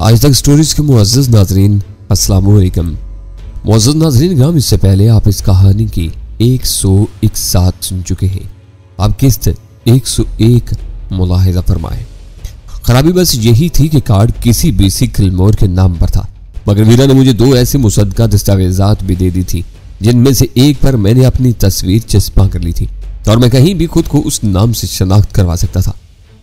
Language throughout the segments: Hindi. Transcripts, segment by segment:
आज तक स्टोरीज के मुअज़्ज़ज़ नाज़रीन अस्सलाम वालेकुम। मुअज़्ज़ज़ नाज़रीन ग्राम, इससे पहले आप इस कहानी की 101 सुन चुके हैं। आप किस्त 101 मुलाहिज़ा फरमाएं। खराबी बस यही थी कि कार्ड किसी बीसी किलमोर के नाम पर था, मगर वीरा ने मुझे 2 ऐसी मुसद्दका दस्तावेजात भी दे दी थी जिनमें से एक पर मैंने अपनी तस्वीर चस्पा कर ली थी और मैं कहीं भी खुद को उस नाम से शनाख्त करवा सकता था।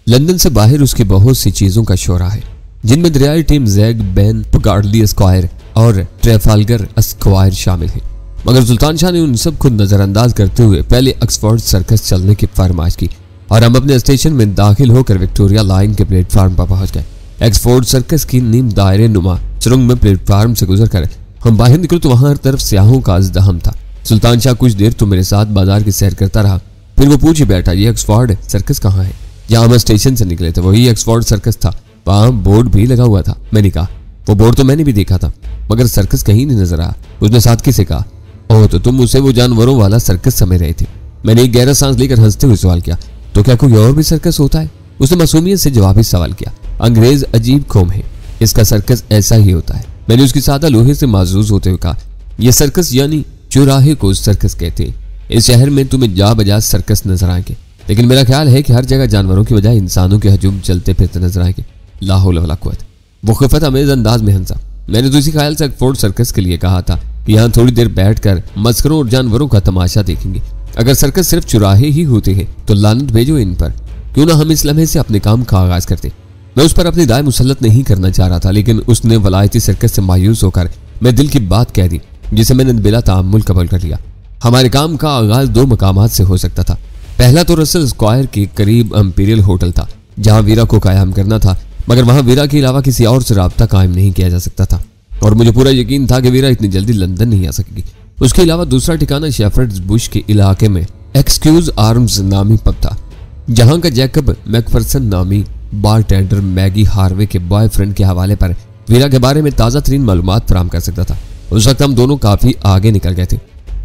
लंदन से बाहर उसकी बहुत सी चीजों का शोरा है, जिनमें दरियाई टीम जैग बैन पगार्डली स्क्वायर और ट्रेफाल्गर स्क्वायर शामिल है। मगर सुल्तान शाह ने उन सब को नजरअंदाज करते हुए पहले ऑक्सफोर्ड सर्कस चलने की फरमाइश की और हम अपने स्टेशन में दाखिल होकर विक्टोरिया लाइन के प्लेटफार्म पर पहुंच गए। ऑक्सफोर्ड सर्कस की नीम दायरे नुमा सुरंग में प्लेटफार्म से गुजरकर हम बाहर निकले तो वहां हर तरफ स्याहों का अज़दहम था। सुल्तान शाह कुछ देर तो मेरे साथ बाजार की सैर करता रहा, फिर वो पूछ बैठा, ये ऑक्सफोर्ड सर्कस कहाँ है? जहां हम स्टेशन से निकले थे वही ऑक्सफोर्ड सर्कस था, वहां बोर्ड भी लगा हुआ था। मैंने कहा, वो बोर्ड तो मैंने भी देखा था, मगर सर्कस कहीं नहीं नजर आया। उसने साथ किसे कहा, ओह तो तुम उसे वो जानवरों वाला सर्कस समझ रहे थे। मैंने एक गहरा सांस लेकर हंसते हुए सवाल किया, तो क्या कोई और भी सर्कस होता है? उसने मासूमियत से जवाबी सवाल किया, अंग्रेज अजीब कौम है, इसका सर्कस ऐसा ही होता है। मैंने उसकी सादा लोहे से माजूज होते हुए कहा, यह सर्कस यानी चौराहे को सर्कस कहते हैं। इस शहर में तुम्हें जा बजा सर्कस नजर आएंगे, लेकिन मेरा ख्याल है कि हर जगह जानवरों की बजाय इंसानों के हजूम चलते फिरते नजर आएंगे। ला हौला वला कुव्वत। वो खिफत अमेज अंदाज में हंसा। मैंने तो इसी ख्याल से ऑक्सफोर्ड सर्कस के लिए कहा था कि यहाँ थोड़ी देर बैठकर मस्करों और जानवरों का तमाशा देखेंगे। अगर सर्कस सिर्फ चौराहे ही होते हैं तो लानत भेजो इन पर, क्यों ना हम इस लम्हे से अपने काम का आगाज करते। मैं उस पर अपनी दाय मुसल्लत नहीं करना चाह रहा था, लेकिन उसने वलायती सर्कस से मायूस होकर मैं दिल की बात कह दी, जिसे मैंने बिला ताअम्मुल कबूल कर लिया। हमारे काम का आगाज 2 मकामात से हो सकता था। पहला तो रसल स्क्वायर के करीब इंपीरियल होटल था, जहां वीरा को कायम करना था, मगर वहां वीरा के अलावा किसी और से राब्ता कायम नहीं किया जा सकता था और मुझे पूरा यकीन था कि वीरा इतनी जल्दी लंदन नहीं आ सकेगी। उसके अलावा दूसरा ठिकाना शेफर्ड्स बुश के इलाके में एक्सक्यूज आर्म्स नामी पब था, जहां का जैकब मैकफरसन नामी बारटेंडर मैगी हार्वे के बॉयफ्रेंड के हवाले पर वीरा के बारे में ताज़ा तरीन मालूमात फराहम कर सकता था। उस वक्त हम दोनों काफी आगे निकल गए थे।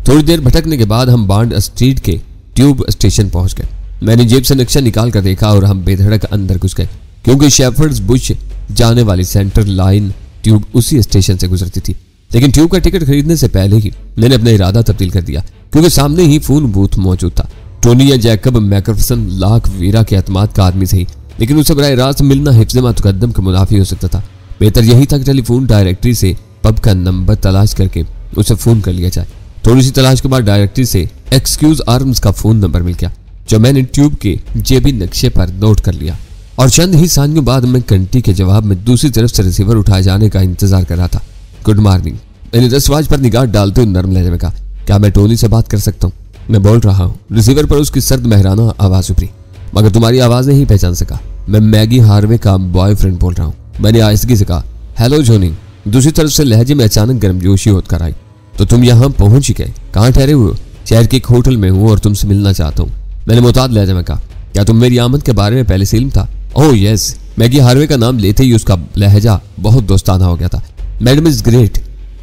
थोड़ी देर भटकने के बाद हम बांड स्ट्रीट के ट्यूब स्टेशन पहुंच गए। मैंने जेब से नक्शा निकाल कर देखा और हम बेधड़क अंदर घुस गए, क्योंकि शेफर्ड्स बुश जाने वाली सेंट्रल लाइन ट्यूब उसी स्टेशन से गुजरती थी। लेकिन ट्यूब का टिकट खरीदने से पहले ही मैंने अपना इरादा तब्दील कर दिया, क्योंकि सामने ही फोन बूथ मौजूद था। टोनी या जैकब मैकफरसन लाख वीरा के एतमाद का आदमी सही, लेकिन उसे बराह रास्त मिलना हिफ्ज़ मुक़द्दम का मुनाफी हो सकता था। बेहतर यही था कि टेलीफोन डायरेक्टरी से पब का नंबर तलाश करके उसे फोन कर लिया जाए। थोड़ी सी तलाश के बाद डायरेक्टरी से एक्सक्यूज आर्म्स का फोन नंबर मिल गया, जो मैंने ट्यूब के जेबी नक्शे पर नोट कर लिया और चंद ही सानियों बाद मैं घंटी के जवाब में दूसरी तरफ से रिसीवर उठाए जाने का इंतजार कर रहा था। Good morning. मैंने दस्तावेज पर निगाह डालते हुए नरम लहजे में कहा, क्या मैं टोनी से बात कर सकता हूँ? मैं बोल रहा हूँ। रिसीवर पर उसकी सर्द मेहराना आवाज उभरी, मगर तुम्हारी आवाज नहीं पहचान सका। मैं मैगी हार्वे का बॉयफ्रेंड बोल रहा हूँ। मैंने आहिस्तगी से कहा, हेलो जोनी। दूसरी तरफ से लहजे में अचानक गर्मजोशी होकर आई, तो तुम यहाँ पहुंच ही गए? कहाँ ठहरे हुए हो? शहर के एक होटल में हूँ और तुमसे मिलना चाहता हूँ। मैंने मुताद लहजे में कहा, क्या तुम मेरी आमद के बारे में पहले से इल्म था? Oh yes. मैगी हार्वे का नाम लेते ही उसका लहजा बहुत दोस्ताना हो गया था। Madam is great.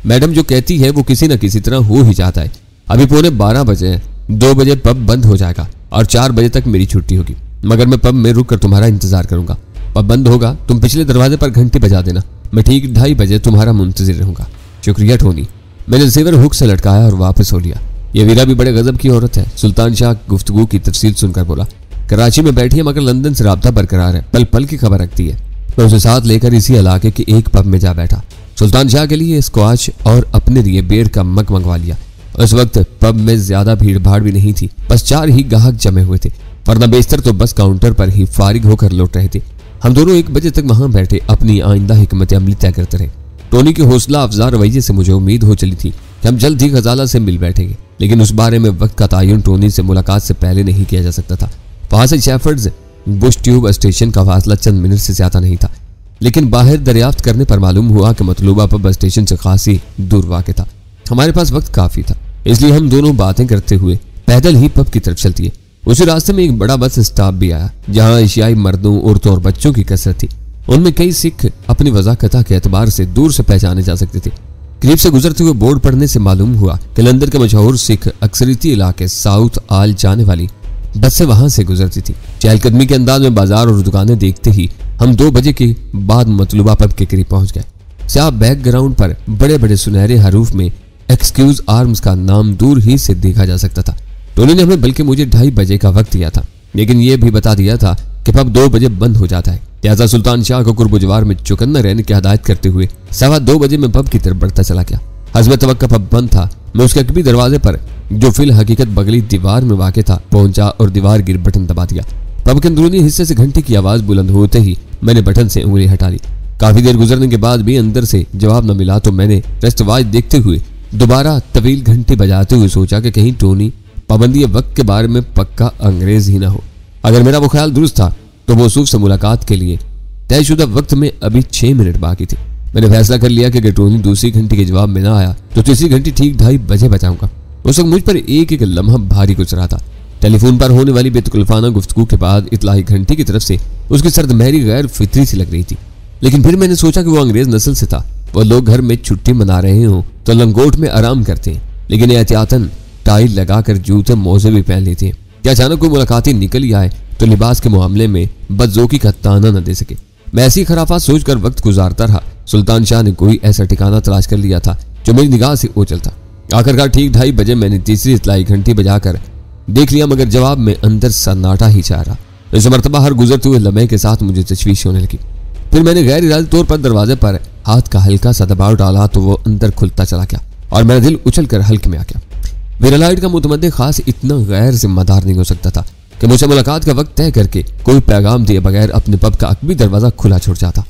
मैडम जो कहती है वो किसी न किसी तरह हो ही जाता है। अभी 11:15 बजे हैं, 2 बजे पब बंद हो जाएगा और 4 बजे तक मेरी छुट्टी होगी, मगर मैं पब में रुक कर तुम्हारा इंतजार करूंगा। पब बंद होगा, तुम पिछले दरवाजे पर घंटी बजा देना, मैं ठीक 2:30 बजे तुम्हारा मुंतजिर रहूंगा। शुक्रिया टोनी। मैंने रिसीवर हुक से लटकाया और वापस हो लिया। यह वीरा भी बड़े गजब की औरत है, सुल्तान शाह गुफ्तगू की तफसील सुनकर बोला। कराची में बैठी है, मगर लंदन से राब्ता बरकरार है, पल पल की खबर रखती है। मैं उसे साथ लेकर इसी इलाके के एक पब में जा बैठा। सुल्तान शाह के लिए स्क्वाश और अपने लिए बियर का मग मंगवा लिया। उस वक्त पब में ज्यादा भीड़ भाड़ भी नहीं थी, बस 4 ही ग्राहक जमे हुए थे, वरना बेशतर तो बस काउंटर पर ही फारिग होकर लौट रहे थे। हम दोनों 1 बजे तक वहां बैठे अपनी आइंदा हिकमत अमली तय करते रहे। टोनी के हौसला अफजा रवैये से मुझे उम्मीद हो चली थी कि हम जल्द ही गजाला से मिल बैठेंगे, लेकिन उस बारे में वक्त का तयन टोनी से मुलाकात से पहले नहीं किया जा सकता था। वहां से शेफर्ड्स बुश ट्यूब स्टेशन का फासला चंद मिनट से ज्यादा नहीं था, लेकिन बाहर दरियाफ्त करने पर मालूम हुआ कि मतलूबा पब स्टेशन से खासी दूर वाक़ था। हमारे पास वक्त काफी था, इसलिए हम दोनों बातें करते हुए पैदल ही पब की तरफ चलती है। उसी रास्ते में एक बड़ा बस स्टॉप भी आया, जहां एशियाई मर्दों, औरतों और बच्चों की कसरत थी। उनमें कई सिख अपनी वज़ाकता के एतबार से दूर से पहचाने जा सकते थे। करीब से गुजरते हुए बोर्ड पढ़ने से मालूम हुआ कि लंदन के मशहूर सिख अक्सरियती इलाके साउथ आल जाने वाली बस से वहां से गुजरती थी। चहलकदमी के अंदाज में बाजार और दुकानें देखते ही हम 2 बजे के बाद मतलूबा पब के करीब पहुंच गए। स्याह बैकग्राउंड पर बड़े बड़े सुनहरे हरूफ में एक्सक्यूज आर्म्स का नाम दूर ही से देखा जा सकता था। टोनी ने हमें बल्कि मुझे 2:30 बजे का वक्त दिया था, लेकिन यह भी बता दिया था कि पब 2 बजे बंद हो जाता है। लिहाजा सुल्तान शाह को कुर्बुजवार में चौकन्ना रहने की हिदायत करते हुए 2:15 बजे में पब की तरफ बढ़ता चला गया। हस्ब तवक्का पब बंद था। मैं उसके अकबी दरवाजे पर, जो फिल हकीकत बगली दीवार में वाक़ था, पहुंचा और दीवार गिर बटन दबा दिया। पब के अंदरूनी हिस्से से घंटे की आवाज बुलंद होते ही मैंने बटन से उंगली हटा ली। काफी देर गुजरने के बाद भी अंदर से जवाब न मिला तो मैंने रेस्टवाज देखते हुए दोबारा तवील घंटे बजाते हुए सोचा कि कहीं टोनी पाबंदी वक्त के बारे में पक्का अंग्रेज ही ना हो। अगर मेरा वो ख्याल दुरुस्त था तो मौसूफ से मुलाकात के लिए तयशुदा वक्त में अभी 6 मिनट बाकी थे। मैंने फैसला कर लिया कि अगर टोनी दूसरी घंटी के जवाब में ना आया तो तीसरी घंटी ठीक 2:30 बजे बजाऊंगा। उस वक्त मुझ पर एक एक लम्हा भारी गुजरा था। टेलीफोन पर होने वाली बेतकल्फाना गुफ्तगू के बाद इतलाई घंटी की तरफ से उसकी सर्द महरी गैर फितरी सी लग रही थी। लेकिन फिर मैंने सोचा कि वो अंग्रेज नस्ल से था। वो लोग घर में छुट्टी मना रहे हों तो लंगोट में आराम करते हैं, लेकिन एहतियातन टाई लगाकर जूते मोजे भी पहन लेते हैं। क्या अचानक कोई मुलाकाती निकल ही आए तो लिबास के मामले में बदजोकी का ताना न दे सके। मैं ऐसी खराफात सोचकर वक्त गुजारता रहा। सुल्तान शाह ने कोई ऐसा ठिकाना तलाश कर लिया था जो मेरी निगाह से ओझल था। आखिरकार ठीक 2:30 बजे मैंने तीसरी इतलाई घंटी बजाकर देख लिया, मगर जवाब में अंदर सन्नाटा ही चाह रहा। इस मरतबा हर गुजरते हुए लम्हे के साथ मुझे तशवीश होने लगी। फिर मैंने गैर इरादी तौर पर दरवाजे पर हाथ का हल्का सा दबाव डाला तो वो अंदर खुलता चला गया और मेरा दिल उछल कर हल्के में आ गया। मेरा लाइट का मुतमद्दे खास इतना गैर जिम्मेदार नहीं हो सकता था कि मुझे मुलाकात का वक्त तय करके कोई पैगाम दिए बगैर अपने पब का अकबी दरवाजा खुला छोड़ जाता।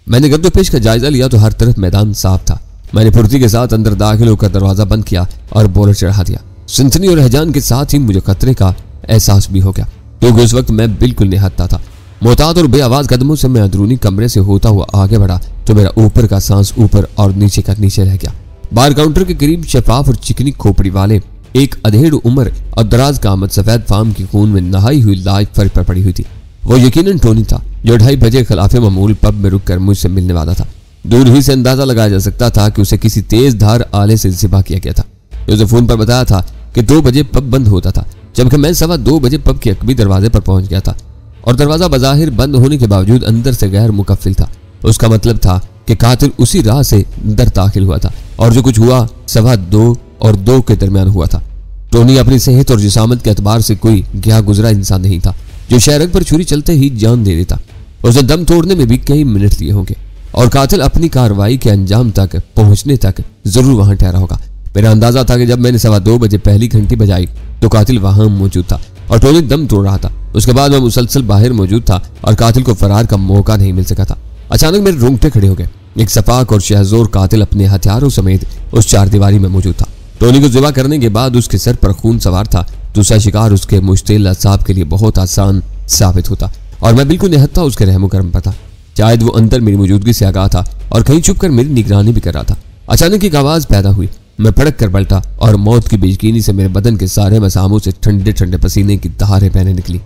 मैंने गर्दो पेश का जायजा लिया तो हर तरफ मैदान साफ था। मैंने फुर्ती के साथ अंदर दाखिल होकर दरवाजा बंद किया और बोलर चढ़ा दिया। सनसनी और हैजान के साथ ही मुझे खतरे का एहसास भी हो गया, क्योंकि उस वक्त मैं बिल्कुल निहत्ता था। मोहतात और बेआवाज कदमों से मैं अंदरूनी कमरे से होता हुआ आगे बढ़ा तो मेरा ऊपर का सांस ऊपर और नीचे का नीचे रह गया। बार काउंटर के करीब शफाफ और चिकनी खोपड़ी वाले एक अधेड़ उम्र और दराज कामत सफेद फार्म की खून में नहाई हुई लाज फर्क पर पड़ी हुई थी। वो यकीनन टोनी था, जो 2:30 बजे खिलाफे मामूल पब में रुककर मुझसे मिलने वाला था। दूर ही से अंदाजा लगाया जा सकता था कि उसे किसी तेज धार आले से जिबा किया गया था। उसे फोन पर बताया था कि 2 बजे पब बंद होता था, जबकि मैं 2:15 बजे पब के अकबी दरवाजे पर पहुंच गया था और दरवाजा बज़ाहिर बंद होने के बावजूद अंदर से गैर मुकफ्फिल था। उसका मतलब था कि कातिल उसी राह से अंदर दाखिल हुआ था और जो कुछ हुआ 2:15 और 2 के दरमियान हुआ था। टोनी अपनी सेहत और जिसामत के एतबार से कोई गया गुजरा इंसान नहीं था जो शहरक पर छुरी चलते ही जान दे देता। उसे दम तोड़ने में भी कई मिनट लिए होंगे और कातिल अपनी कार्रवाई के अंजाम तक पहुंचने तक जरूर वहां ठहरा होगा। मेरा अंदाजा था कि जब मैंने 2:15 बजे पहली घंटी बजाई तो कातिल वहां मौजूद था और टोनी दम तोड़ रहा था। उसके बाद मैं मुसलसल बाहर मौजूद था और कातिल को फरार का मौका नहीं मिल सका था। अचानक मेरे रोंगटे खड़े हो गए। एक सफाक और शहजोर कातिल अपने हथियारों समेत उस चारदीवारी में मौजूद था। टोनी को ज़िबा करने के बाद उसके सर पर खून सवार था। दूसरा शिकार उसके मुश्तिल असाब के लिए बहुत आसान साबित होता और मैं बिल्कुल निहत्था उसके रहमो करम पर था। शायद वो अंदर मेरी मौजूदगी से आगाह था और कहीं छुप कर मेरी निगरानी भी कर रहा था। अचानक एक आवाज पैदा हुई। मैं फड़क कर पलटा और मौत की बेयकीनी से मेरे बदन के सारे मसामों से ठंडे ठंडे पसीने की धारें बहने निकली।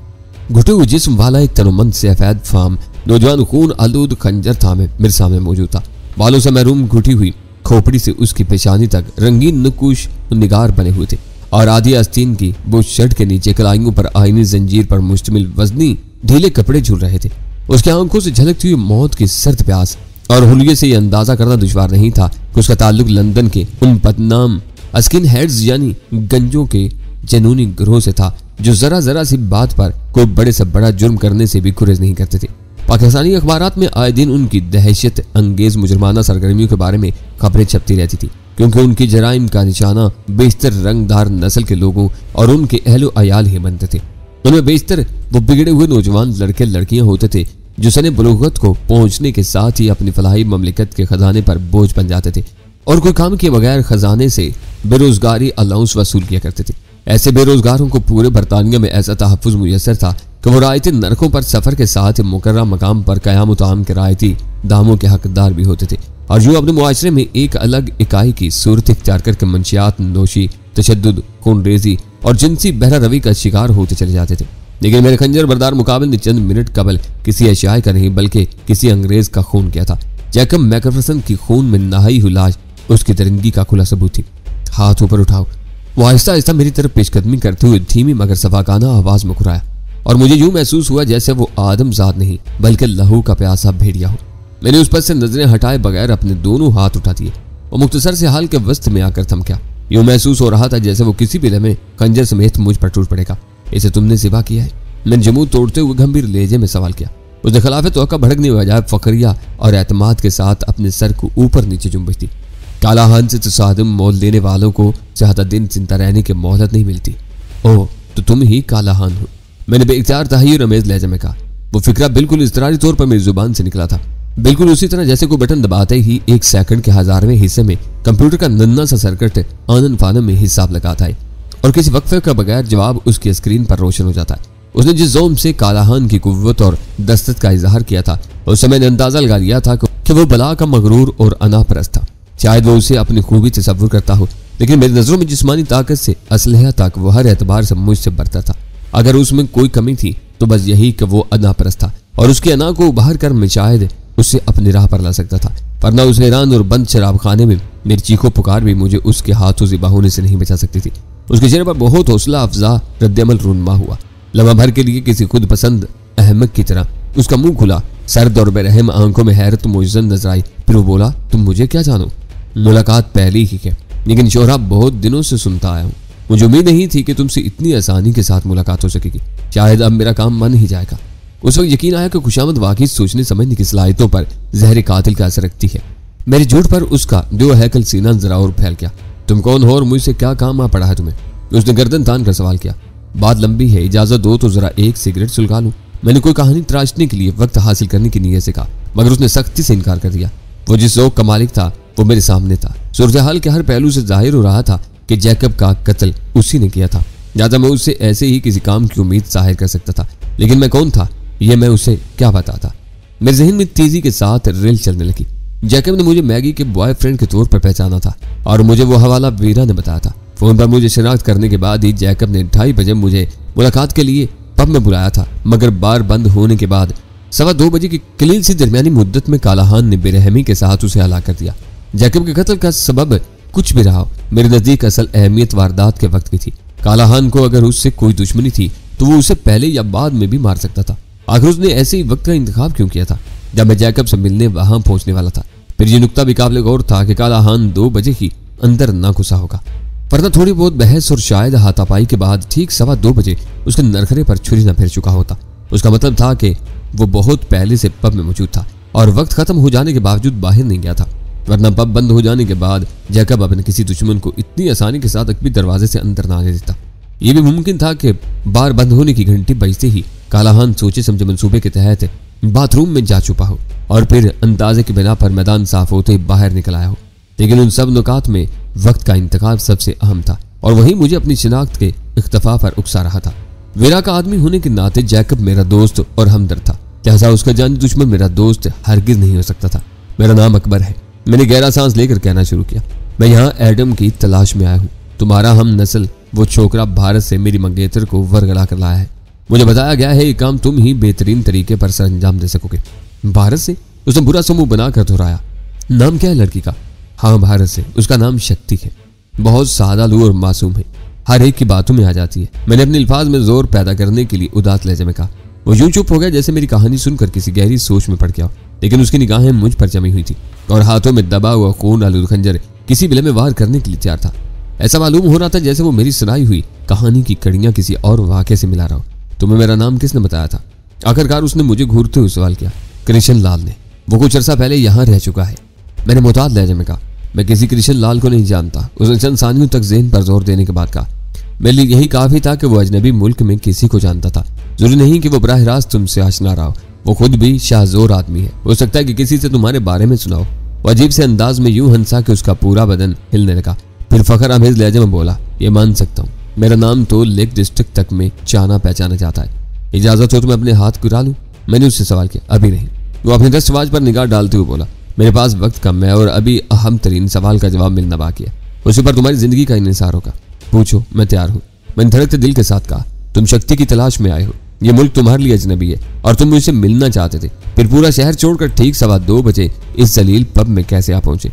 घुटे हुए जिस्म वाला एक तनुमंद सफेद फाम नौजवान खून आलूद खंजर थामे मेरे सामने मौजूद था। बालों से महरूम घुटी हुई खोपड़ी से उसकी पेशानी तक रंगीन नकुश निगार बने हुए थे और आधी आस्तीन की बुश शर्ट के नीचे कलाइयों पर आईनी जंजीर पर मुश्तमिल वजनी ढीले कपड़े झूल रहे थे। उसकी आंखों से झलकती हुई मौत की सर्द प्यास और हुलिये से यह अंदाजा करना दुश्वार नहीं था कि उसका ताल्लुक लंदन के उन बदनाम स्किन हेड्स यानी गंजों के जनूनी ग्रोह से था जो जरा जरा सी बात पर कोई बड़े से बड़ा जुर्म करने से भी गुरेज नहीं करते थे। पाकिस्तानी अखबारात में आए दिन उनकी दहशत अंगेज मुजरमाना सरगर्मियों के बारे में खबरें छपती रहती थी, क्योंकि उनकी जराइम का निशाना बेशतर रंगदार नस्ल के लोगों और उनके अहलो अयाल ही बनते थे। उनमें बेशतर वो बिगड़े हुए नौजवान लड़के लड़कियां होते थे जो सने बलूगत को पहुंचने के साथ ही अपनी फलाही ममलिकत के खजाने पर बोझ बन जाते थे और कोई काम किए बगैर खजाने से बेरोजगारी अलाउंस वसूल किया करते थे। ऐसे बेरोजगारों को पूरे बरतानिया में ऐसा तहफ़्फ़ुज़ मुयस्सर था कि वो रायती नरकों पर सफर के साथ मुकर्रम मकाम पर क़याम ताम के रायती दामों के हकदार भी होते थे और जो अपने मुआशरे में एक अलग इकाई की सूरत इख्तियार करके मंशियात नोशी, तशद्दुद, खून रेजी और जिनसी बहरा रवी का शिकार होते चले जाते थे। लेकिन मेरे खंजर बरदार मुकाबले ने चंद मिनट कबल किसी एशियाई का नहीं बल्कि किसी अंग्रेज का खून किया था। जैकब मैकफरसन की खून में नहाई हुई लाश उसकी दरिंदगी का खुला सबूत थी। हाथ ऊपर उठाओ। वो आहिस्ता आहिस्ता मेरी तरफ पेशकदमी करते हुए धीमी मगर सफाकाना आवाज मुस्कुराया। और मुझे यूं महसूस हुआ जैसे वो आदमजाद नहीं बल्कि लहू का प्यासा भेड़िया हो। मैंने उस पर से नजरें हटाए बगैर अपने दोनों हाथ उठा दिए और मुख्तसर से हाल के वस्त में आकर थम गया। यूं महसूस हो रहा था जैसे वो किसी भी लम्हे खंजर समेत मुझ पर टूट पड़ेगा। इसे तुमने सिवा किया है? मैंने जमूद तोड़ते हुए गंभीर लहजे में सवाल किया। उसने खिलाफ तौका भड़कने बजाय फखरिया और एतमाद के साथ अपने सर को ऊपर नीचे जुम्बी थी। कालाहान से तसादम मोल लेने वालों को ज्यादा दिन चिंता रहने की मोहलत नहीं मिलती। ओह, तो तुम ही कालाहान हो? मैंने बेइख्तियार तहय्युर अमेज लहजे में कहा। वो फिक्रा बिल्कुल इज़्तिरारी तौर पर मेरी जुबान से निकला था, बिल्कुल उसी तरह जैसे कोई बटन दबाते ही 1 सेकंड के 1000वें हिस्से में कंप्यूटर का नन्ना सा सर्किट आनन फानन में हिसाब लगाता है और किसी वक्फे का बगैर जवाब उसकी स्क्रीन पर रोशन हो जाता है। उसने जिस जोम से कालाहान की कुव्वत और दस्तत का इजहार किया था, उस समय ने अंदाजा लगा लिया था कि वो बला का मगरूर और अनापरस्त था। शायद वो उसे अपनी खूबी तसव्वुर करता हो, लेकिन मेरी नजरों में जिस्मानी ताकत से असलहा तक वो हर एतबार से मुझसे बरतर था। अगर उसमें कोई कमी थी तो बस यही कि वो अनापरस्त था और उसकी अना को उभार कर मैं शायद उससे अपनी राह पर ला सकता था, वरना उस हैरान और बंद शराब खाने में मेरी चीखों पुकार भी मुझे उसके हाथों से बाहों से नहीं बचा सकती थी। उसके चेहरे पर बहुत हौसला अफजा रद्दअमल रूनमा हुआ। लम्हा भर के लिए किसी खुद पसंद अहमक की तरह उसका मुंह खुला, सर्द और बेरहम आंखों में हैरत मुइज़्ज़न नजर आई। फिर वो बोला, तुम मुझे क्या जानो? मुलाकात पहली ही है, लेकिन शोहरा बहुत दिनों से सुनता आया हूँ। मुझे उम्मीद नहीं थी कि तुमसे इतनी आसानी के साथ मुलाकात हो सकेगी। शायद अब मेरा काम मन ही जाएगा। उस वक्त यकीन आया कि खुशामद वाकई सोचने समझने की सलाहियतों पर जहर कातिल का असर रखती है। मेरे झूठ पर उसका दो हैकल सीना जरा और फैल गया। तुम कौन हो और मुझसे क्या काम आ पड़ा है तुम्हें? उसने गर्दन तान कर सवाल किया। बात लंबी है, इजाजत दो तो जरा एक सिगरेट सुलगा लूं। मैंने कोई कहानी तराशने के लिए वक्त हासिल करने की नीयत से कहा, मगर उसने सख्ती से इनकार कर दिया। वो जिस ज़ौक़ का मालिक था वो मेरे सामने था। सूरत हाल के हर पहलू से जाहिर हो रहा था कि जैकब का कत्ल उसी ने किया था। लिहाजा मैं उससे ऐसे ही किसी काम की उम्मीद जाहिर कर सकता था, लेकिन मैं कौन था यह मैं उसे क्या बताता? मेरे जहन में तेजी के साथ रेल चलने लगी। जैकब ने मुझे मैगी के बॉयफ्रेंड के तौर पर पहचाना था और मुझे वो हवाला वीरा ने बताया था। फोन पर मुझे शिनाख्त करने के बाद ही जैकब ने 2:30 बजे मुझे मुलाकात के लिए पब में बुलाया था, मगर बार बंद होने के बाद 2:15 बजे की कलील सी दरमियानी मुद्दत में कालाहान ने बेरहमी के साथ उसे हलाक कर दिया। जैकब के कत्ल का सबब कुछ भी रहा हो, मेरे नजदीक असल अहमियत वारदात के वक्त की थी। कालाहान को अगर उससे कोई दुश्मनी थी तो वो उसे पहले या बाद में भी मार सकता था। आखिर उसने ऐसे ही वक्त का इंतखाब क्यों किया था जब मैं जैकब से मिलने वहां पहुंचने वाला था? फिर ये नुक्ता भी काबिल गौर था कि कालाहान 2 बजे ही अंदर ना घुसा होगा, वरना थोड़ी बहुत बहस और शायद हाथापाई के बाद ठीक 2:15 बजे उसके नरखरे पर छुरी न फिर चुका होता। उसका मतलब था कि वो बहुत पहले से पब में मौजूद था और वक्त खत्म हो जाने के बावजूद बाहर नहीं गया था, वरना पब बंद हो जाने के बाद जैकब अपने किसी दुश्मन को इतनी आसानी के साथ अकबी दरवाजे से अंदर ना आने देता। यह भी मुमकिन था कि बार बंद होने की घंटी बजते ही कालाहान सोचे समझे मंसूबे के तहत बाथरूम में जा छुपा हो और फिर अंदाजे की बिना पर मैदान साफ होते बाहर निकल आया हो। लेकिन उन सब नुकात में वक्त का इंतखाब सबसे अहम था और वही मुझे अपनी शिनाख्त के इख्तफा पर उकसा रहा था। वीरा का आदमी होने के नाते जैकब मेरा दोस्त और हमदर्द था, लिहाजा उसका जानी दुश्मन मेरा दोस्त हरगिज नहीं हो सकता था। मेरा नाम अकबर है। मैंने गहरा सांस लेकर कहना शुरू किया। मैं यहाँ एडम की तलाश में आया हूँ। तुम्हारा हम नस्ल वो छोकरा भारत से मेरी मंगेतर को वरगला कर लाया है। मुझे बताया गया है ये काम तुम ही बेहतरीन तरीके पर सर अंजाम दे सकोगे। भारत से? उसने बुरा समूह बनाकर दोहराया। नाम क्या है लड़की का? हाँ, भारत से। उसका नाम शक्ति है। बहुत सादालू और मासूम है, हर एक की बातों में आ जाती है। मैंने अपने अल्फाज में जोर पैदा करने के लिए उदास लहजे में कहा। वो यूं चुप हो गया जैसे मेरी कहानी सुनकर किसी गहरी सोच में पड़ गया, लेकिन उसकी निगाहें मुझ पर जमी हुई थी और हाथों में दबा हुआ खून आलूद खंजर किसी बिले में वार करने के लिए तैयार था। ऐसा मालूम हो रहा था जैसे वो मेरी सुनाई हुई कहानी की कड़ियां किसी और वाक़े से मिला रहा हो। तुम्हें मेरा नाम किसने बताया था? आखिरकार उसने मुझे घूरते हुए सवाल किया। कृष्ण लाल ने। वो कुछ अर्सा पहले यहाँ रह चुका है। मैंने मुताद लहजे में कहा। मैं किसी कृष्ण लाल को नहीं जानता। उसने चंद सानियों तक ज़हन पर जोर देने के बाद कहा। मेरे लिए यही काफ़ी था कि वो अजनबी मुल्क में किसी को जानता था। जरूरी नहीं कि वो बराह रास्त तुमसे आशना रहा हो। वो खुद भी शाहजोर आदमी है। हो सकता है कि किसी से तुम्हारे बारे में सुनाओ। वो अजीब से अंदाज में यूं हंसा कि उसका पूरा बदन हिलने लगा। फिर फखर आमेज लहजे में बोला, ये मान सकता हूँ, मेरा नाम तो लेक डिस्ट्रिक्ट तक में जाना पहचाना जाता है। इजाजत हो तो मैं अपने हाथ गिरा लूँ? मैंने उससे सवाल किया। अभी नहीं। वो अपने दस्तवाज पर निगाह डालते हुए बोला, मेरे पास वक्त कम है और अभी अहम तरीन सवाल का जवाब मिलना बाकी है। उसी पर तुम्हारी जिंदगी का इन्हिसार होगा। पूछो, मैं तैयार हूँ। मैंने धड़कते दिल के साथ कहा। तुम शक्ति की तलाश में आए हो। ये मुल्क तुम्हारे लिए अजनबी है और तुम मुझसे मिलना चाहते थे। फिर पूरा शहर छोड़कर ठीक 2:15 बजे इस जलील पब में कैसे आ पहुंचे?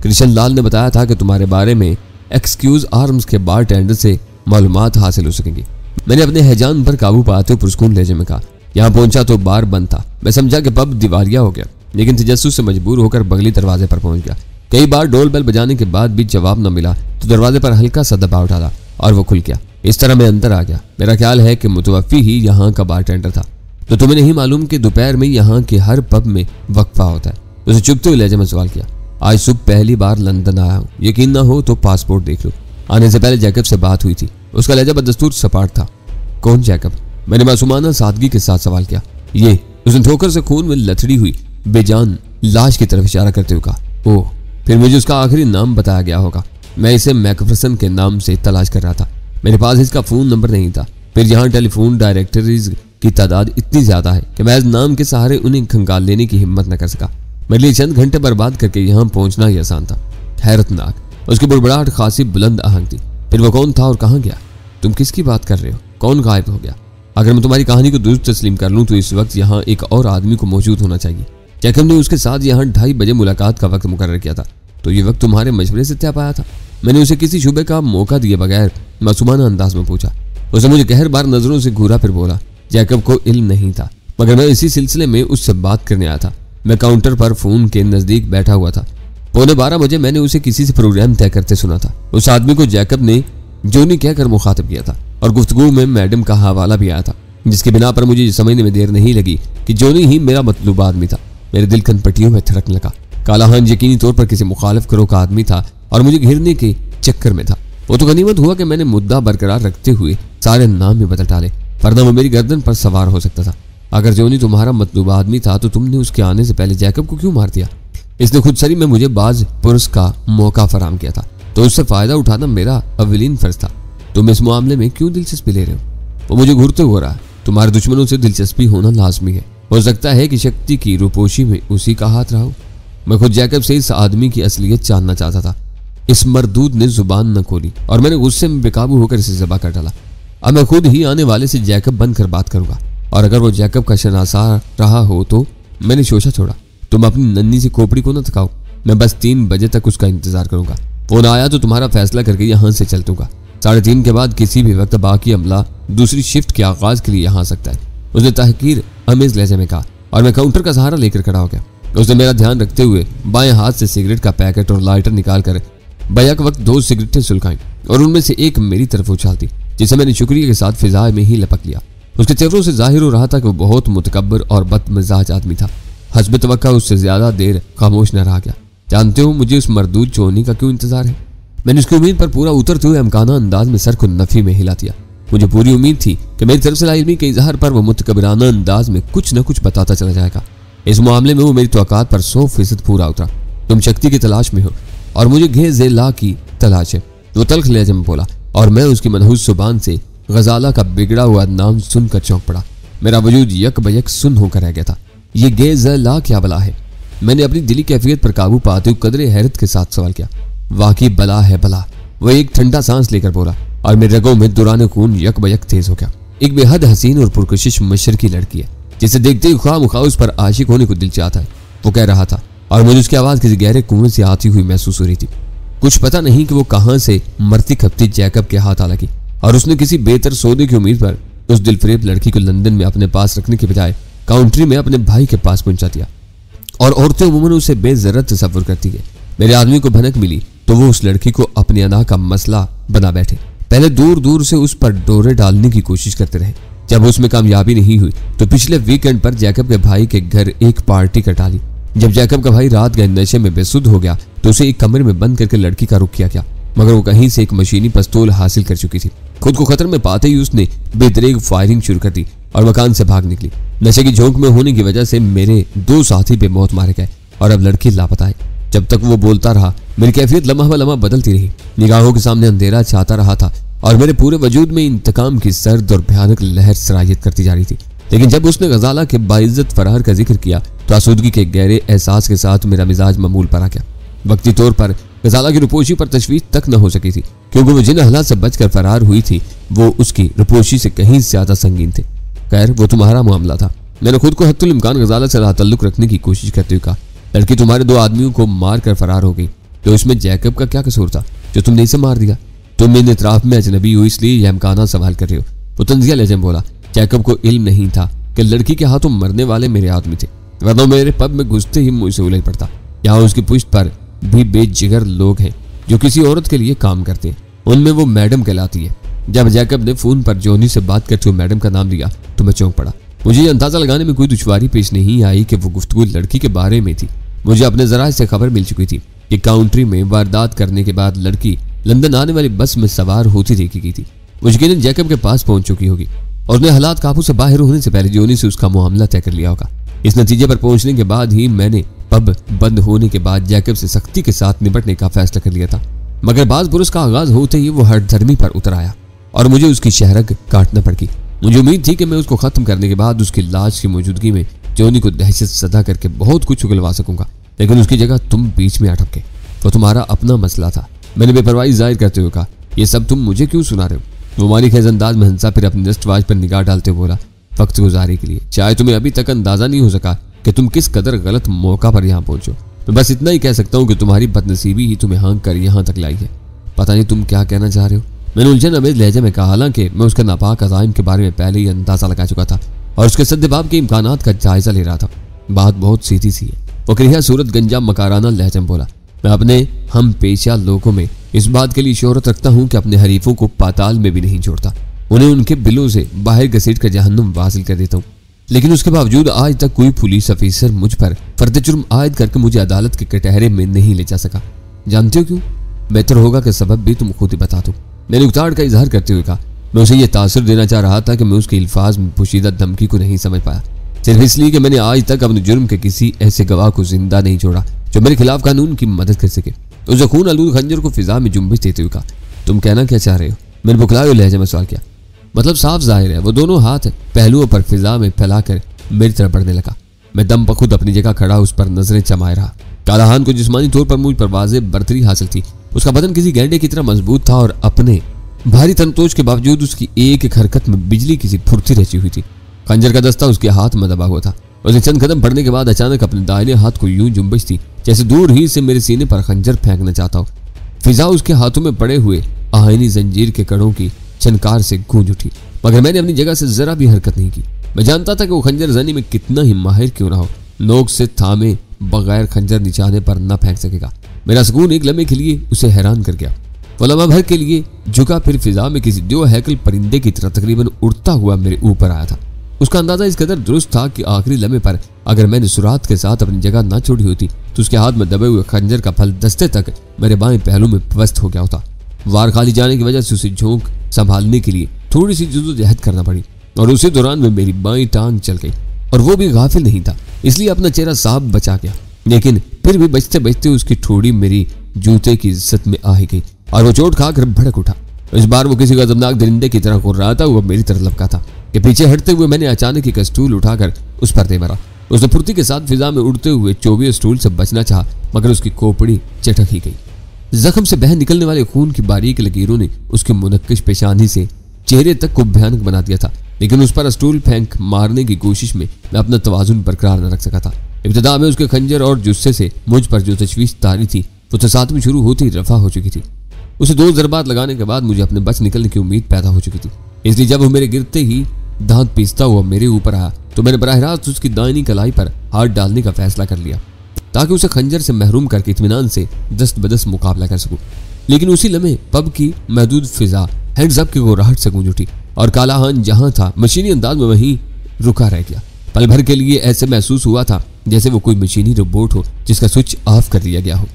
कृष्ण लाल ने बताया था कि तुम्हारे बारे में एक्सक्यूज आर्म्स के बार टेंडर से मालूमात हासिल हो सकेंगी। मैंने अपने हैजान पर काबू पाते हुए पुरस्कून लहजे में कहा। यहाँ पहुंचा तो बार बंद था। मैं समझा कि पब दिवालिया हो गया, लेकिन तजस्सुस से मजबूर होकर बगली दरवाजे पर पहुंच गया। कई बार डोल बेल बजाने के बाद भी जवाब न मिला तो दरवाजे पर हल्का सा दबाव डाला और वो खुल गया। इस तरह मैं अंदर आ गया। मेरा ख्याल है कि मुतवफ़ी ही यहाँ का बारटेंडर था। तो तुम्हें नहीं मालूम कि दोपहर में यहाँ के हर पब में वक्फा होता है? उसे चुभते हुए लहजे में सवाल किया। आज सुबह पहली बार लंदन आया हूँ, यकीन ना हो तो पासपोर्ट देख लो। आने से पहले जैकब से बात हुई थी। उसका लहजा बदस्तूर सपाट था। कौन जैकब? मैंने मासूमाना सादगी के साथ सवाल किया। ये, उसने ठोकर से खून में लथड़ी हुई बेजान लाश की तरफ इशारा करते हुए कहा। ओह, फिर मुझे उसका आखिरी नाम बताया गया होगा। मैं इसे मैकफरसन के नाम से तलाश कर रहा था। मेरे पास इसका फोन नंबर नहीं था। फिर यहाँ टेलीफोन डायरेक्टरीज की तादाद इतनी ज्यादा है कि मैं इस नाम के सहारे उन्हें खंगाल लेने की हिम्मत न कर सका। मेरे लिए चंद घंटे बर्बाद करके यहाँ पहुंचना ही आसान था। हैरतनाक, उसकी बुड़बड़ाहट खासी बुलंद आहंग थी। फिर वो कौन था और कहाँ गया? तुम किसकी बात कर रहे हो? कौन गायब हो गया? अगर मैं तुम्हारी कहानी को दुरुस्त तस्लीम कर लूँ तो इस वक्त यहाँ एक और आदमी को मौजूद होना चाहिए। जैकब ने उसके साथ यहाँ 2:30 बजे मुलाकात का वक्त मुकर्रर किया था, तो ये वक्त तुम्हारे मशवरे से तय पाया था? मैंने उसे किसी शुबे का मौका दिए बगैर मासूमाना अंदाज में पूछा। उसने मुझे गहर बार नजरों से घूरा, फिर बोला। जैकब को इल्म नहीं था, मगर मैं इसी सिलसिले में उससे बात करने आया था। मैं काउंटर पर फोन के नजदीक बैठा हुआ था। 11:15 बजे मैंने उसे किसी से प्रोग्राम तय करते सुना था। उस आदमी को जैकब ने जोनी कहकर मुखातिब किया था और गुफ्तगू में मैडम का हवाला भी आया था, जिसके बिना पर मुझे समझने में देर नहीं लगी कि जोनी ही मेरा मतलूब आदमी था। मेरे दिल कनपट्टियों में थिरकने लगा। कालाहान यकीनी तौर पर किसी मुखालिफ करो का आदमी था और मुझे घिरने के चक्कर में था। वो तो गनीमत हुआ कि मैंने मुद्दा बरकरार रखते हुए सारे नाम ही बदल डाले, वरना वो मेरी गर्दन पर सवार हो सकता था। अगर जोनी तुम्हारा मतलूब आदमी था तो तुमने उसके आने से पहले जैकब को क्यों मार दिया? इसने खुदसरी में मुझे बाज पुरुष का मौका फराम किया था, तो उससे फायदा उठाना मेरा अव्वलीन फर्ज था। तुम इस मामले में क्यों दिलचस्पी ले रहे हो? वो मुझे घूरते हो रहा है। तुम्हारे दुश्मनों से दिलचस्पी होना लाजमी है। हो सकता है कि शक्ति की रूपोशी में उसी का हाथ रहा हो। मैं खुद जैकब से इस आदमी की असलियत जानना चाहता था। इस मरदूद ने जुबान न खोली और मैंने गुस्से में बेकाबू होकर इसे ज़बा कर डाला। अब मैं खुद ही आने वाले से जैकब बनकर बात करूंगा, और अगर वो जैकब का शनासा रहा हो तो मैंने शोशा छोड़ा। तुम अपनी नन्ही सी खोपड़ी को न थकाओ। मैं बस 3 बजे तक उसका इंतजार करूंगा। फोन आया तो तुम्हारा फैसला करके यहाँ से चल दूंगा। 3:30 के बाद किसी भी वक्त बाकी अमला दूसरी शिफ्ट के आगाज के लिए यहाँ आ सकता है, उसने तहकीर अमेज लहजे में कहा, और मैं काउंटर का सहारा लेकर खड़ा हो गया। उसने मेरा ध्यान रखते हुए बाएं हाथ से सिगरेट का पैकेट और लाइटर निकालकर बैक वक्त 2 सिगरेटें सुलगाई और उनमें से एक मेरी तरफ उछाल दी, जिसे मैंने शुक्रिया के साथ फिजा में ही लपक लिया। उसके चेहरों से जाहिर हो रहा था कि वो बहुत मुतकब्बर और बदमिजाज आदमी था। हस्ब तवक्का उससे ज्यादा देर खामोश न रहा गया। जानते हो मुझे उस मरदूद जोनी का क्यों इंतजार है? मैंने उसकी उम्मीद पर पूरा उतरते हुए अमकाना अंदाज में सर को नफी में हिला दिया। मुझे पूरी उम्मीद थी कि मेरी तरफ से लाइल्मी के इजहार पर वो मुतकब्बराना अंदाज में कुछ न कुछ बताता चला जाएगा। इस मामले में वो मेरी तवक्कात पर 100% पूरा उतरा। तुम शक्ति की तलाश में हो और मुझे घेज़ेला की तलाश है, वो तल्ख लहजे में बोला, और मैं उसकी मनहूस जुबान से गजाला का बिगड़ा हुआ नाम सुनकर चौंक पड़ा। मेरा वजूद यक बयक सुन होकर रह गया था। ये घेज़ेला क्या बला है? मैंने अपनी दिली कैफियत पर काबू पाते हुए कदरे हैरत के साथ सवाल किया। वाकई बला है बला, वो एक ठंडा सांस लेकर बोला, और मेरे रगों में दौरान खून यक बयक तेज हो गया। एक बेहद हसीन और पुरकशिश मशरकी लड़की है, जिसे देखते ही ख्वाह उस पर आशिक होने को दिल चाहता है, वो कह रहा था, और मुझे उसकी आवाज किसी गहरे कुएं से आती हुई महसूस हो रही थी। कुछ पता नहीं कि वो कहां से मरती खपती जैकब के हाथ आ लगी, और उसने किसी बेहतर सौदे की उम्मीद पर उस दिलफरेब लड़की को लंदन में अपने पास रखने के बजाय काउंट्री में अपने भाई के पास पहुंचा दिया। और औरतें उम्मूमन उसे बेजरत तसव्वुर करती है। मेरे आदमी को भनक मिली तो वो उस लड़की को अपनी अना का मसला बना बैठे। पहले दूर दूर से उस पर डोरे डालने की कोशिश करते रहे। जब उसमें कामयाबी नहीं हुई तो पिछले वीकेंड पर जैकब के भाई के घर एक पार्टी कर डाली। जब जैकब का भाई रात गए नशे में बेसुध हो गया तो उसे एक कमरे में बंद करके लड़की का रुख किया गया, मगर वो कहीं से एक मशीनी पिस्तौल हासिल कर चुकी थी। खुद को खतरे में पाते ही उसने बेदरेग फायरिंग शुरू कर दी और मकान से भाग निकली। नशे की झोंक में होने की वजह से मेरे 2 साथी बेमौत मारे गए और अब लड़की लापता है। जब तक वो बोलता रहा मेरी कैफियत लम्हा ब लम्हा बदलती रही। निगाहों के सामने अंधेरा छाता रहा था और मेरे पूरे वजूद में इंतकाम की सर्द और भयानक लहर सरायत करती जा रही थी। लेकिन जब उसने गजाला के बाइज्जत फरार का जिक्र किया तो आसूदगी के गहरे एहसास के साथ मेरा मिजाज मामूल पर आ गया। वक्ती तौर पर गजाला की रुपोशी पर तशवीश तक न हो सकी थी, क्योंकि वो जिन हालात से बचकर फरार हुई थी वो उसकी रुपोशी से कहीं ज्यादा संगीन थे। खैर वो तुम्हारा मामला था। मैंने खुद को हत्तुल इम्कान गजाला से ताल्लुक रखने की कोशिश करते हुए कहा, लड़की तुम्हारे 2 आदमियों को मार कर फरार हो गई, तो इसमें जैकब का क्या कसूर था जो तुमने इसे मार दिया? तुम इन इतराफ में अजनबी हो इसलिए यह इम्काना सवाल कर रहे हो। वो तंजिया लहजे में बोला। जैकब को इल्म नहीं था कि लड़की के हाथों मरने वाले मेरे आदमी थे, वरना मेरे पब में घुसते ही मुझसे उलझ पड़ता। यहाँ उसकी पुश्त पर भी बेजिगर लोग हैं जो किसी औरत के लिए काम करते हैं, उनमें वो मैडम कहलाती है। जब जैकब ने फोन पर जॉनी से बात करते हुए मैडम का नाम लिया तो मैं चौंक पड़ा। मुझे ये अंदाजा लगाने में कोई दुश्वारी पेश नहीं आई कि वो गुफ्तगू लड़की के बारे में थी। मुझे अपने जराए से खबर मिल चुकी थी कि काउंट्री में वारदात करने के बाद लड़की लंदन आने वाली बस में सवार होती देखी गई थी। मुश्किल जैकब के पास पहुंच चुकी होगी और उसने हालात काबू से बाहर होने से पहले जॉनी से उसका मामला तय कर लिया होगा। इस नतीजे पर पहुंचने के बाद ही मैंने पब बंद होने के बाद जैकब से सख्ती के साथ निपटने का फैसला कर लिया था। मगर बाज बुरुस का आगाज होते ही वो हठधर्मी पर उतर आया और मुझे उसकी शहरग काटना पड़ गई। मुझे उम्मीद थी कि मैं उसको खत्म करने के बाद उसकी लाश की मौजूदगी में जॉनी को दहशत सदा करके बहुत कुछ उगलवा सकूंगा, लेकिन उसकी जगह तुम बीच में अटक गए। वो तुम्हारा अपना मसला था। मैंने बेपरवाही जाहिर करते हुए कहा, ये सब तुम मुझे क्यों सुना रहे हो? वो मालिक है अंदाज में हंसा, फिर अपनी दस्तवाज पर निगाह डालते हुए बोला, वक्त गुजारी के लिए चाहे तुम्हें अभी तक अंदाजा नहीं हो सका कि तुम किस कदर गलत मौका पर यहाँ पहुंचो। मैं बस इतना ही कह सकता हूँ कि तुम्हारी बदनसीबी ही तुम्हें हाँक कर यहाँ तक लाई है। पता नहीं तुम क्या कहना चाह रहे हो, मैंने उलझन अमेज लहजे में कहा। हालांकि मैं उसके नापाक अज़ाइम के बारे में पहले ही अंदाजा लगा चुका था और उसके सद्देबाब के इम्कानात का जायजा ले रहा था। बात बहुत सीधी सी है, वो करिया सूरत गंजा मकाराना लहजे में बोला। मैं अपने हम पेशा लोगों में इस बात के लिए शोहरत रखता हूँ कि अपने हरीफों को पाताल में भी नहीं छोड़ता, उन्हें उनके बिलों से बाहर घसीट कर जहन्नुम वासिल कर देता हूँ। लेकिन उसके बावजूद आज तक कोई पुलिस अफीसर मुझ पर फर्द जुर्म आयद करके मुझे अदालत के कटहरे में नहीं ले जा सका। जानते हो क्यों? बेहतर होगा कि सबब भी तुम खुद ही बता दो। मैंने उकताड़ का इजहार करते हुए कहा। मैं उसे यह तासुर देना चाह रहा था कि मैं उसके अल्फाज में पोशीदा धमकी को नहीं समझ पाया, सिर्फ इसलिए कि मैंने आज तक अपने जुर्म के किसी ऐसे गवाह को जिंदा नहीं छोड़ा जो मेरे खिलाफ कानून की मदद कर सके। उस खून आलूद खंजर को फिजा में जुम्बिश देते हुए कहा, तुम कहना क्या चाह रहे हो? मैंने बुखलाए हुए लहजे में सवाल किया। मतलब साफ जाहिर है। वो दोनों हाथ पहलुओं पर फिजा में फैलाकर मेरी तरफ बढ़ने लगा। मैं दम पर खुद अपनी जगह खड़ा उस पर नजरें जमाए रहा। कालाहान को जिस्मानी तौर पर मुझ पर वाज़ेह बर्तरी हासिल थी। उसका बदन किसी गैंडे की तरह मजबूत था और अपने भारी तनतोष के बावजूद उसकी एक एक हरकत में बिजली की सी फुर्ती रची हुई थी। खंजर का दस्ता उसके हाथ में दबा हुआ था। उसने चंद कदम बढ़ने के बाद अचानक अपने दाहिने हाथ को यूं जुम्बिश थी जैसे दूर ही से मेरे सीने पर खंजर फेंकना चाहता हो। फिजा उसके हाथों में पड़े हुए आईनी जंजीर के कड़ों की छनकार से गूंज उठी, मगर मैंने अपनी जगह से जरा भी हरकत नहीं की। मैं जानता था कि वो खंजर जनी में कितना ही माहिर क्यों ना हो, नोक से थामे बगैर खंजर निचाने पर न फेंक सकेगा। मेरा सुकून एक लम्हे के लिए उसे हैरान कर गया। वो लम्हा भर के लिए झुका, फिर फिजा में किसी दो हैकल परिंदे की तरह तकरीबन उड़ता हुआ मेरे ऊपर आया था। उसका अंदाजा इस कदर दुरुस्त था कि आखिरी लम्हे पर अगर मैंने सुरात के साथ अपनी जगह न छोड़ी होती तो उसके हाथ में दबे हुए खंजर का फल दस्ते तक मेरे बाएं पहलू में पवस्त हो गया होता। वार खाली जाने की वजह से उसे झोंक संभालने के लिए थोड़ी सी जद्दोजहद करना पड़ी और उसी दौरान में मेरी बाईं टांग चल गई और वो भी गाफिल नहीं था, इसलिए अपना चेहरा साफ बचा गया। लेकिन फिर भी बचते बचते उसकी ठोड़ी मेरी जूते की इज्जत में आ ही गई और वो चोट खाकर भड़क उठा। इस बार वो किसी गजबनाक दरिंदे की तरह गुर्राता हुआ मेरी तरफ लपका था कि पीछे हटते हुए मैंने अचानक एक स्टूल उठाकर उस पर दे मारा। उसने फुर्ती के साथ फिजा में उड़ते हुए 24 स्टूल से बचना चाहा, मगर उसकी खोपड़ी चटक ही गई। जख्म से बह निकलने वाले खून की बारीक लकीरों ने उसकी मुनक्किश पेशानी से चेहरे तक को भयानक बना दिया था, लेकिन उस पर स्टूल फेंक मारने की कोशिश में मैं अपना तवाजुन बरकरार न रख सका था। इब्तिदा में उसके खंजर और जुस्से से मुझ पर जो तशवीश तारी थी वो तसादमी शुरू होती रफा हो चुकी थी। उसे 2 ज़रबात लगाने के बाद मुझे अपने बच निकलने की उम्मीद पैदा हो चुकी थी, इसलिए जब वो मेरे गिरते ही दांत पीसता हुआ मेरे ऊपर आया तो मैंने बराह रास्त उसकी दाहिनी कलाई पर हाथ डालने का फैसला कर लिया ताकि उसे खंजर से महरूम करके इत्मीनान से दस्त बदस्त मुकाबला कर सकूं। लेकिन उसी लम्हे पब की महदूद फिजा हैंड्स अप की गुर्राहट से गूंज उठी और कालाहान जहां था मशीनी अंदाज में वहीं रुका रह गया। पल भर के लिए ऐसे महसूस हुआ था जैसे वो कोई मशीनी रोबोट हो जिसका स्विच ऑफ कर दिया गया हो।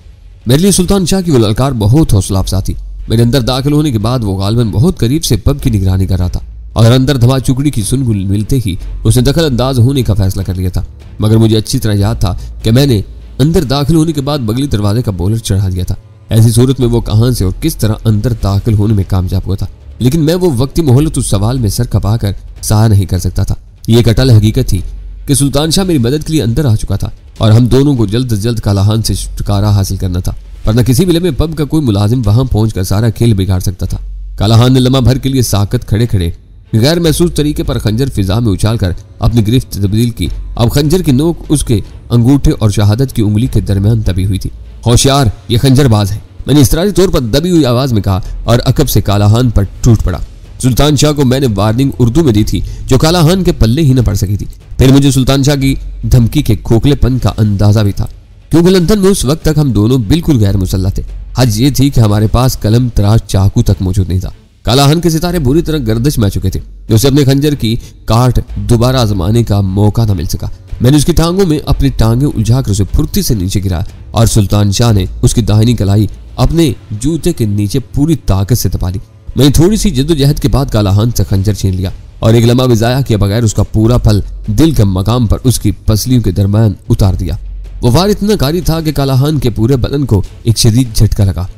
मेरे लिए सुल्तान शाह की वो ललकार बहुत हौसला अफजा थी। मेरे अंदर दाखिल होने के बाद वो गालिबन बहुत करीब से पब की निगरानी कर रहा था और अंदर धमा चुकड़ी की सुनगुल मिलते ही उसने दखल अंदाज होने का फैसला कर लिया था। मगर मुझे अच्छी तरह याद था कि मैंने अंदर दाखिल होने के बाद बगली दरवाजे का बोलर चढ़ा दिया था। ऐसी सूरत में वो कहां से और किस तरह अंदर दाखिल होने में कामयाब हुआ था, लेकिन मैं वो वक्ती मोहलत उस सवाल में सर खपाकर सहा नहीं कर सकता था। ये एक अटल हकीकत थी कि सुल्तान शाह मेरी मदद के लिए अंदर आ चुका था और हम दोनों को जल्द से जल्द कालाहान से छुटकारा हासिल करना था, वरना किसी भी लम्हे पब का कोई मुलाजिम वहां पहुंचकर सारा खेल बिगाड़ सकता था। कालाहान ने लम्हा भर के लिए साकत खड़े खड़े गैर महसूस तरीके पर खंजर फिजा में उछालकर अपनी गिरफ्त तब्दील की। अब खंजर की नोक उसके अंगूठे और शहादत की उंगली के दरमियान दबी हुई थी। होशियार, ये खंजरबाज है, मैंने इसरारी तौर पर दबी हुई आवाज में कहा और अकब से कालाहान पर टूट पड़ा। सुल्तान शाह को मैंने वार्निंग उर्दू में दी थी जो कालाहान के पल्ले ही न पड़ सकी थी। फिर मुझे सुल्तान शाह की धमकी के खोखलेपन का अंदाजा भी था, क्योंकि लंदन में उस वक्त तक हम दोनों बिल्कुल गैर मुसल्लह थे। हज ये थी कि हमारे पास कलम तराश चाकू तक मौजूद नहीं था। कालाहान के सितारे बुरी तरह गर्दिश में चुके थे, जो उसे अपने खंजर की काट दोबारा आजमाने का मौका न मिल सका। मैंने उसकी टांगों में अपनी टांगें उलझाकर उसे फुर्ती से नीचे गिराया और सुल्तान शाह ने उसकी दाहिनी कलाई अपने जूते के नीचे पूरी ताकत से दबा ली। मैंने थोड़ी सी जद्दोजहद के बाद कालाहान से खंजर छीन लिया और एक लम्हा भी ज़ाया किए बगैर उसका पूरा फल दिल के मकाम पर उसकी पसलियों के दरमियान उतार दिया। वो वार इतना कारी था कि कालाहान के पूरे बदन को एक शदीद झटका लगा।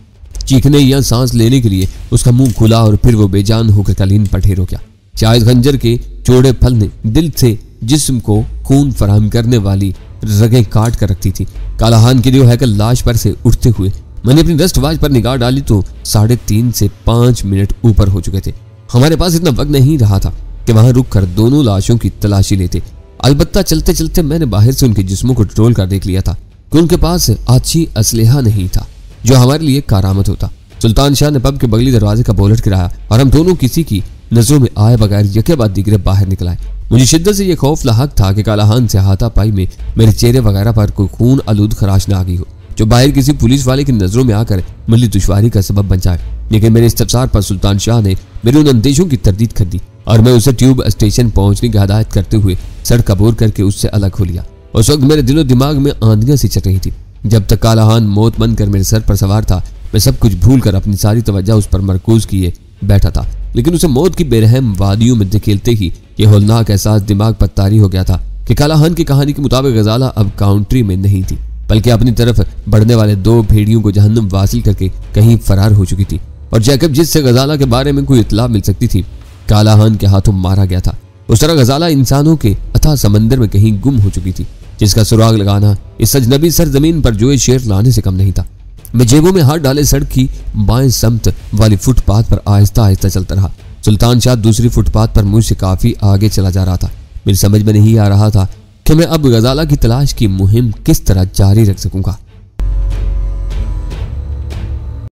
चीखने या सांस लेने के लिए उसका मुंह खुला और फिर वो बेजान होकर कालीन पर ढेर हो गया। शायद खंजर के चौड़े फल ने दिल से जिस्म को खून फराहम करने वाली रगें काट कर रखती थी। कालाहान की हैकल लाश पर से उठते हुए मैंने अपनी दस्त वाच पर निगाह डाली तो 3.5 से 5 मिनट ऊपर हो चुके थे। हमारे पास इतना वक्त नहीं रहा था कि वहां रुककर दोनों लाशों की तलाशी लेते। अलबत्ता चलते चलते मैंने बाहर से उनके जिस्मों को टटोल कर देख लिया था कि उनके पास अच्छी असलहा नहीं था जो हमारे लिए कारामत होता। सुल्तान शाह ने पब के बगली दरवाजे का बोलट गिराया और हम दोनों किसी की नजरों में आए बगैर यके बाद दिगरे बाहर निकल आए। मुझे शिद्दत से यह खौफ लाहक था कि कालाहान से हाथापाई में मेरे चेहरे वगैरह पर कोई खून आलूद खराश न आ गई हो जो बाहर किसी पुलिस वाले की नजरों में आकर मिली दुश्वारी का सबब बन जाए। लेकिन मेरे इस्तफसार पर सुल्तान शाह ने मेरे उन अंदेशों की तरदीद कर दी और मैं उसे ट्यूब स्टेशन पहुंचने की हदायत करते हुए सड़क अबोर करके उससे अलग हो लिया। उस वक्त मेरे दिलो दिमाग में आंधियां सी चल रही थी। जब तक कालाहान मौत बनकर मेरे सर पर सवार था मैं सब कुछ भूल कर अपनी सारी तवज्जो उस पर मरकूज किए बैठा था। लेकिन उसे मौत की बेरहम वादियों में धकेलते ही यह होलनाक एहसास दिमाग पर तारी हो गया था कि कालाहान की कहानी के मुताबिक गजाला अब काउंट्री में नहीं थी, बल्कि अपनी तरफ बढ़ने वाले 2 भेड़ियों को जहन्नुम वासिल करके कहीं फरार हो चुकी थी। और जैकब जिससे गजाला के बारे में कोई इत्तला मिल सकती थी कालाहान के हाथों मारा गया था। उस तरह गजाला इंसानों के अथाह समंदर में कहीं गुम हो चुकी थी, जिसका सुराग लगाना इस अजनबी सरजमीन पर जोए शेर लाने से कम नहीं था। मैं जेबों में हाथ डाले सड़क की बाएं समत वाली फुटपाथ पर आहिस्ता आहिस्ता चलता रहा। सुल्तान शाह दूसरी फुटपाथ पर मुझसे काफी आगे चला जा रहा था। मेरी समझ में नहीं आ रहा था कि मैं अब गजाला की तलाश की मुहिम किस तरह जारी रख सकूंगा।